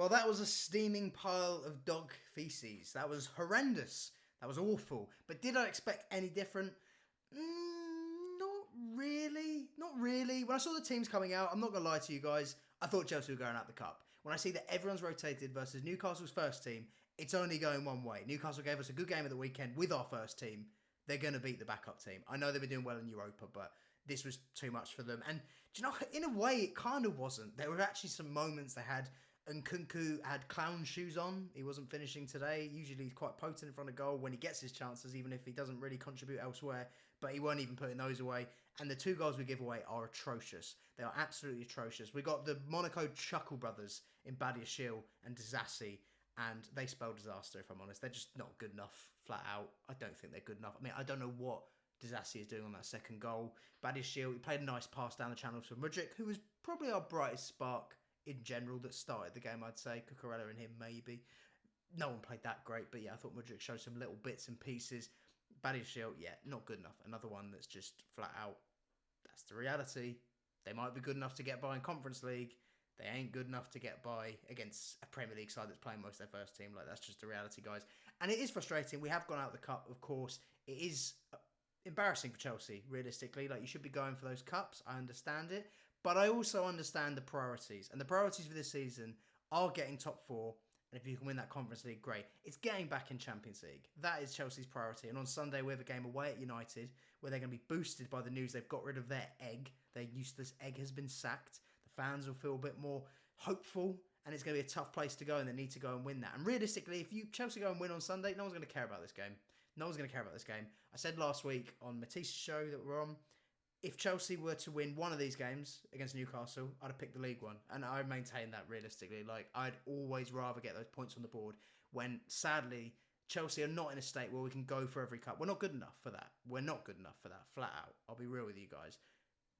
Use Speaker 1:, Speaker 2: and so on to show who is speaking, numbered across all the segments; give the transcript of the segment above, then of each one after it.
Speaker 1: Well, that was a steaming pile of dog feces. That was horrendous. That was awful. But did I expect any different? Not really. Not really. When I saw the teams coming out, I'm not going to lie to you guys, I thought Chelsea were going out the cup. When I see that everyone's rotated versus Newcastle's first team, it's only going one way. Newcastle gave us a good game at the weekend with our first team. They're going to beat the backup team. I know they've been doing well in Europa, but this was too much for them. And do you know, in a way, it kind of wasn't. There were actually some moments they had. And Kunku had clown shoes on. He wasn't finishing today. Usually he's quite potent in front of goal when he gets his chances, even if he doesn't really contribute elsewhere. But he weren't even putting those away. And the 2 goals we give away are atrocious. They are absolutely atrocious. We got the Monaco Chuckle brothers in Badiashile and Disassi, and they spell disaster, if I'm honest. They're just not good enough, flat out. I don't think they're good enough. I mean, I don't know what Disassi is doing on that second goal. Badiashile, he played a nice pass down the channels for Mudryk, who was probably our brightest spark in general that started the game, I'd say. Cucurella and him, maybe. No one played that great, but yeah, I thought Mudryk showed some little bits and pieces. Badiashile, yeah, not good enough. Another one that's just flat out, that's the reality. They might be good enough to get by in Conference League. They ain't good enough to get by against a Premier League side that's playing most of their first team. Like, that's just the reality, guys. And it is frustrating. We have gone out of the cup, of course. It is embarrassing for Chelsea, realistically. Like, you should be going for those cups. I understand it. But I also understand the priorities. And the priorities for this season are getting top 4. And if you can win that Conference League, great. It's getting back in Champions League. That is Chelsea's priority. And on Sunday, we have a game away at United where they're going to be boosted by the news they've got rid of their egg. Their useless egg has been sacked. The fans will feel a bit more hopeful. And it's going to be a tough place to go, and they need to go and win that. And realistically, if Chelsea go and win on Sunday, no one's going to care about this game. No one's going to care about this game. I said last week on Matisse's show that we're on, if Chelsea were to win one of these games against Newcastle, I'd have picked the League one. And I maintain that realistically. Like, I'd always rather get those points on the board when, sadly, Chelsea are not in a state where we can go for every cup. We're not good enough for that. We're not good enough for that, flat out. I'll be real with you guys.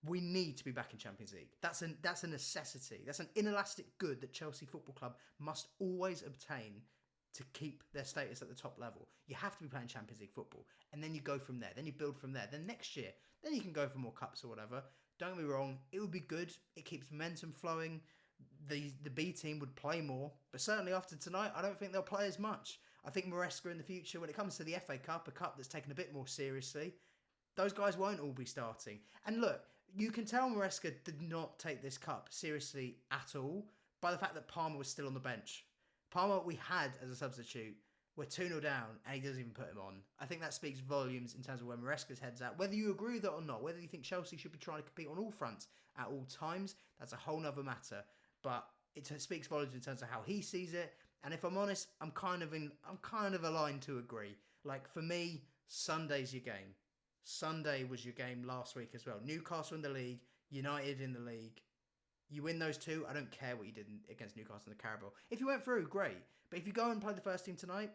Speaker 1: We need to be back in Champions League. That's a necessity. That's an inelastic good that Chelsea Football Club must always obtain to keep their status at the top level. You have to be playing Champions League football, and then you go from there. Then you build from there. Then next year, then you can go for more cups or whatever. Don't get me wrong, it would be good. It keeps momentum flowing. The B team would play more, but certainly after tonight, I don't think they'll play as much. I think Maresca in the future, when it comes to the FA Cup, a cup that's taken a bit more seriously, those guys won't all be starting. And look, you can tell Maresca did not take this cup seriously at all by the fact that Palmer was still on the bench. Palmer, we had as a substitute. We're 2-0 down, and he doesn't even put him on. I think that speaks volumes in terms of where Maresca's head's at. Whether you agree with that or not, whether you think Chelsea should be trying to compete on all fronts at all times, that's a whole nother matter. But it speaks volumes in terms of how he sees it. And if I'm honest, I'm kind of aligned to agree. Like, for me, Sunday's your game. Sunday was your game last week as well. Newcastle in the league, United in the league. You win those 2, I don't care what you did against Newcastle in the Carabao. If you went through, great. But if you go and play the first team tonight,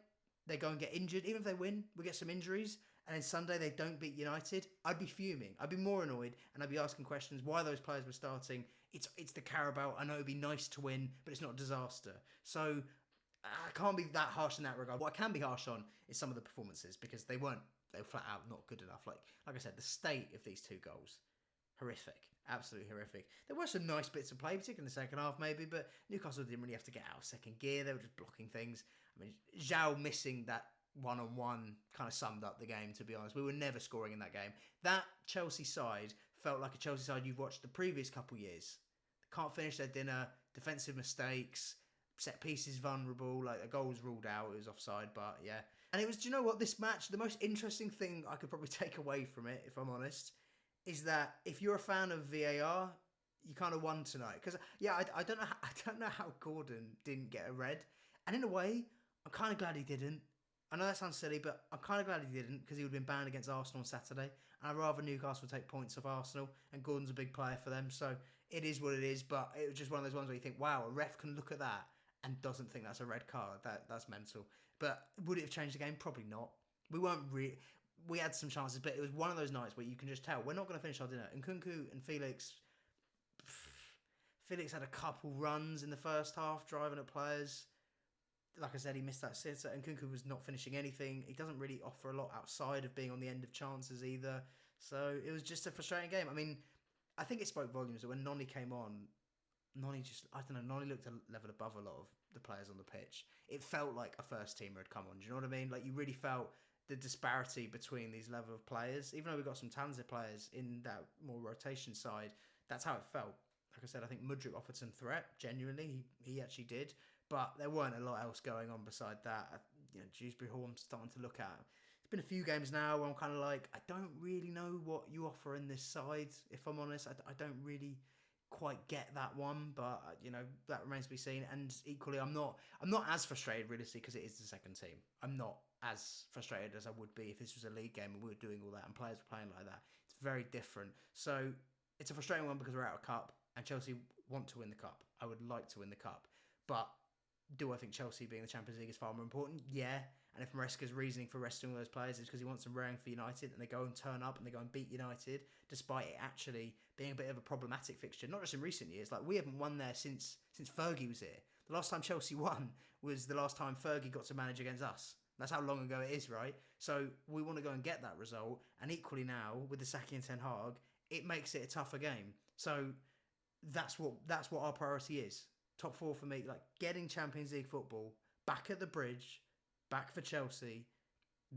Speaker 1: they go and get injured. Even if they win, we get some injuries. And then Sunday they don't beat United, I'd be fuming. I'd be more annoyed, and I'd be asking questions why those players were starting. It's the Carabao. I know it'd be nice to win, but it's not a disaster. So I can't be that harsh in that regard. What I can be harsh on is some of the performances, because they were flat out not good enough. Like I said, the state of these 2 goals. Horrific. Absolutely horrific. There were some nice bits of play, particularly in the second half maybe, but Newcastle didn't really have to get out of second gear. They were just blocking things. I mean, Zhao missing that one-on-one kind of summed up the game, to be honest. We were never scoring in that game. That Chelsea side felt like a Chelsea side you've watched the previous couple years. They can't finish their dinner, defensive mistakes, set pieces vulnerable, like a goal was ruled out, it was offside, but yeah. And it was, do you know what, this match, the most interesting thing I could probably take away from it, if I'm honest, is that if you're a fan of VAR, you kind of won tonight. Because yeah, I don't know how Gordon didn't get a red, and in a way, I'm kind of glad he didn't. I know that sounds silly, but I'm kind of glad he didn't, because he would have been banned against Arsenal on Saturday, and I'd rather Newcastle take points off Arsenal, and Gordon's a big player for them, so it is what it is. But it was just one of those ones where you think, wow, a ref can look at that and doesn't think that's a red card. That's mental. But would it have changed the game? Probably not. We had some chances, but it was one of those nights where you can just tell we're not going to finish our dinner. And Kunku and Felix had a couple runs in the first half, driving at players. Like I said, he missed that sitter, and Kunku was not finishing anything. He doesn't really offer a lot outside of being on the end of chances either. So it was just a frustrating game. I mean, I think it spoke volumes that when Noni came on, Noni looked a level above a lot of the players on the pitch. It felt like a first teamer had come on. Do you know what I mean? Like, you really felt the disparity between these level of players. Even though we've got some talented players in that more rotation side, that's how it felt. Like I said, I think Mudryk offered some threat. Genuinely, he actually did. But there weren't a lot else going on beside that. Dewsbury Hall, I'm starting to look at. It's been a few games now where I'm kind of like, I don't really know what you offer in this side. If I'm honest, I don't really quite get that one, but that remains to be seen. And equally, I'm not as frustrated realistically because it is the second team. I'm not as frustrated as I would be if this was a league game and we were doing all that and players were playing like that. It's very different. So it's a frustrating one because we're out of cup and Chelsea want to win the cup. I would like to win the cup, but do I think Chelsea being the Champions League is far more important? Yeah. And if Maresca's reasoning for resting all those players is because he wants them raring for United and they go and turn up and they go and beat United, despite it actually being a bit of a problematic fixture, not just in recent years. Like, we haven't won there since Fergie was here. The last time Chelsea won was the last time Fergie got to manage against us. That's how long ago it is, right? So we want to go and get that result. And equally now, with the Saki and Ten Hag, it makes it a tougher game. So that's what our priority is. Top four for me, like getting Champions League football back at the Bridge, back for Chelsea.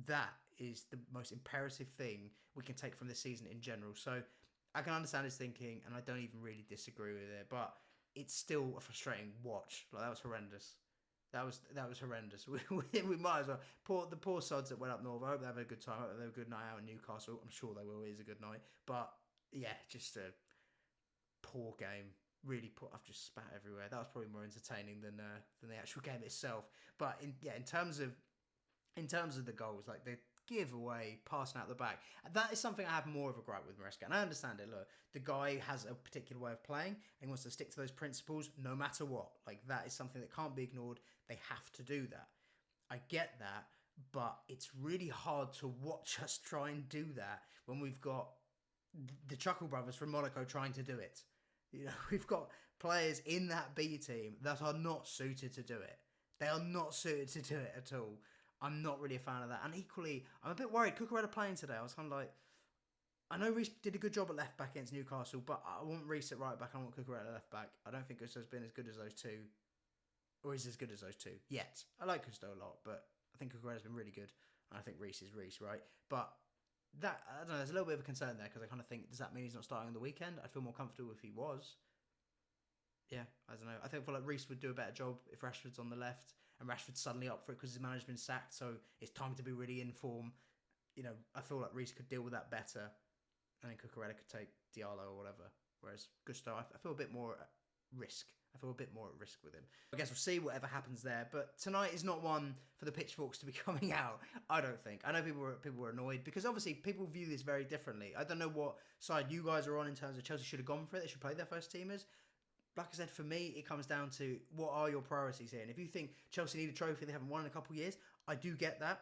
Speaker 1: That is the most imperative thing we can take from this season in general. So I can understand his thinking, and I don't even really disagree with it. But it's still a frustrating watch. Like, that was horrendous. That was horrendous. We might as well. The poor sods that went up north. I hope they have a good time. I hope they have a good night out in Newcastle. I'm sure they will. It is a good night. But yeah, just a poor game. Really poor. I've just spat everywhere. That was probably more entertaining than the actual game itself. But in terms of the goals, like the giveaway, passing out the back, that is something I have more of a gripe with Maresca. And I understand it. Look, the guy has a particular way of playing and he wants to stick to those principles no matter what. Like, that is something that can't be ignored. They have to do that. I get that, but it's really hard to watch us try and do that when we've got the Chuckle Brothers from Monaco trying to do it. We've got players in that B team that are not suited to do it. They are not suited to do it at all. I'm not really a fan of that. And equally, I'm a bit worried. Cucurella playing today. I was kind of like, I know Reece did a good job at left back against Newcastle, but I want Reece at right back. I want Cucurella at left back. I don't think Gusto's been as good as those two, or is as good as those two yet. I like Gusto a lot, but I think Cucurella's been really good. And I think Reece is Reece, right? But that, I don't know, there's a little bit of a concern there because I kind of think, does that mean he's not starting on the weekend? I'd feel more comfortable if he was. Yeah, I don't know. I feel like Reece would do a better job if Rashford's on the left and Rashford's suddenly up for it because his manager's been sacked, so it's time to be really in form. I feel like Reece could deal with that better, and then Cucurella could take Diallo or whatever. Whereas Gusto, I feel a bit more at risk. I feel a bit more at risk with him. I guess we'll see whatever happens there. But tonight is not one for the pitchforks to be coming out, I don't think. I know people were annoyed because obviously people view this very differently. I don't know what side you guys are on in terms of Chelsea should have gone for it. They should play their first teamers. Like I said, for me, it comes down to what are your priorities here. And if you think Chelsea need a trophy they haven't won in a couple of years, I do get that.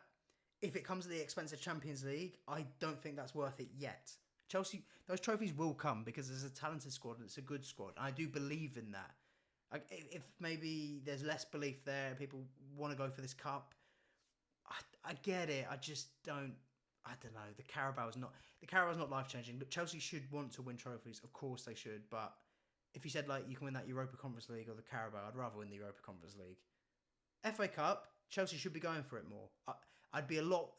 Speaker 1: If it comes at the expense of Champions League, I don't think that's worth it yet. Chelsea, those trophies will come because there's a talented squad and it's a good squad. And I do believe in that. If maybe there's less belief there, people want to go for this cup, I get it. I just don't. I don't know. The Carabao is not life changing. But Chelsea should want to win trophies. Of course they should. But if you said like you can win that Europa Conference League or the Carabao, I'd rather win the Europa Conference League. FA Cup, Chelsea should be going for it more. I'd be a lot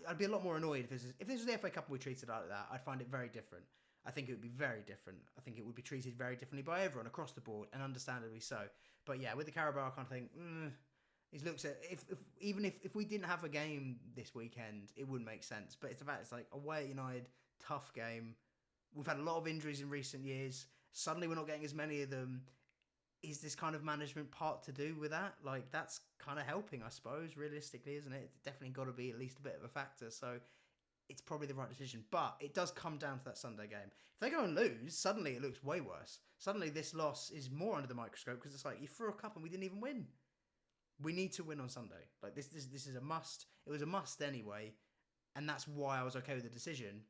Speaker 1: more annoyed if this was the FA Cup and we treated it like that. I'd find it very different. I think it would be very different. I think it would be treated very differently by everyone across the board, and understandably so. But yeah, with the Carabao, I kind of think, he looks at if we didn't have a game this weekend, it wouldn't make sense. But it's the fact it's like away at United, tough game. We've had a lot of injuries in recent years. Suddenly, we're not getting as many of them. Is this kind of management part to do with that? Like, that's kind of helping, I suppose, realistically, isn't it? It's definitely got to be at least a bit of a factor. So it's probably the right decision. But it does come down to that Sunday game. If they go and lose, suddenly it looks way worse. Suddenly this loss is more under the microscope because it's like, you threw a cup and we didn't even win. We need to win on Sunday. Like, this is a must. It was a must anyway. And that's why I was okay with the decision.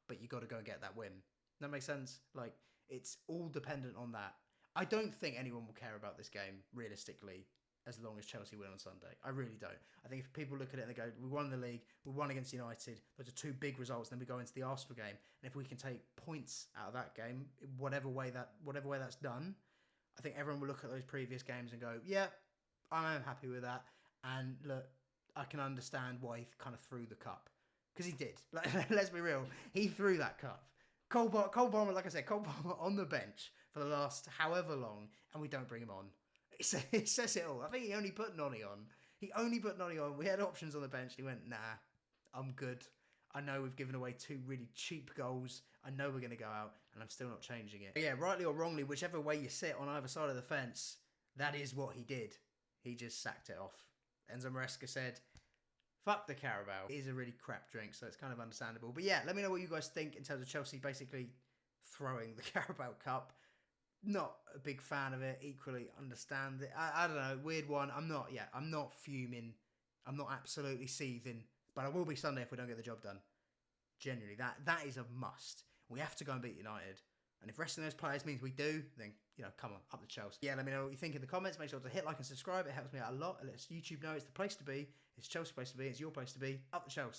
Speaker 1: But you got to go and get that win. That makes sense? Like, it's all dependent on that. I don't think anyone will care about this game, realistically, as long as Chelsea win on Sunday. I really don't. I think if people look at it and they go, we won the league, we won against United, those are two big results, then we go into the Arsenal game. And if we can take points out of that game, whatever way that's done, I think everyone will look at those previous games and go, yeah, I am happy with that. And look, I can understand why he kind of threw the cup. Because he did. Like, let's be real. He threw that cup. Cole Palmer, like I said, Cole Palmer on the bench for the last however long, and we don't bring him on. It says it all. I think he only put Nonny on. He only put Nonny on. We had options on the bench. He went, nah, I'm good. I know we've given away 2 really cheap goals. I know we're going to go out, and I'm still not changing it. But yeah, rightly or wrongly, whichever way you sit on either side of the fence, that is what he did. He just sacked it off. Enzo Maresca said, fuck the Carabao. It is a really crap drink, so it's kind of understandable. But yeah, let me know what you guys think in terms of Chelsea basically throwing the Carabao Cup. Not a big fan of it. Equally understand it. I don't know. Weird one. I'm not fuming. I'm not absolutely seething. But I will be Sunday if we don't get the job done. Genuinely, that is a must. We have to go and beat United. And if resting those players means we do, then, come on, up the Chelsea. Yeah, let me know what you think in the comments. Make sure to hit like and subscribe. It helps me out a lot. It lets YouTube know it's the place to be. It's Chelsea's place to be. It's your place to be. Up the Chelsea.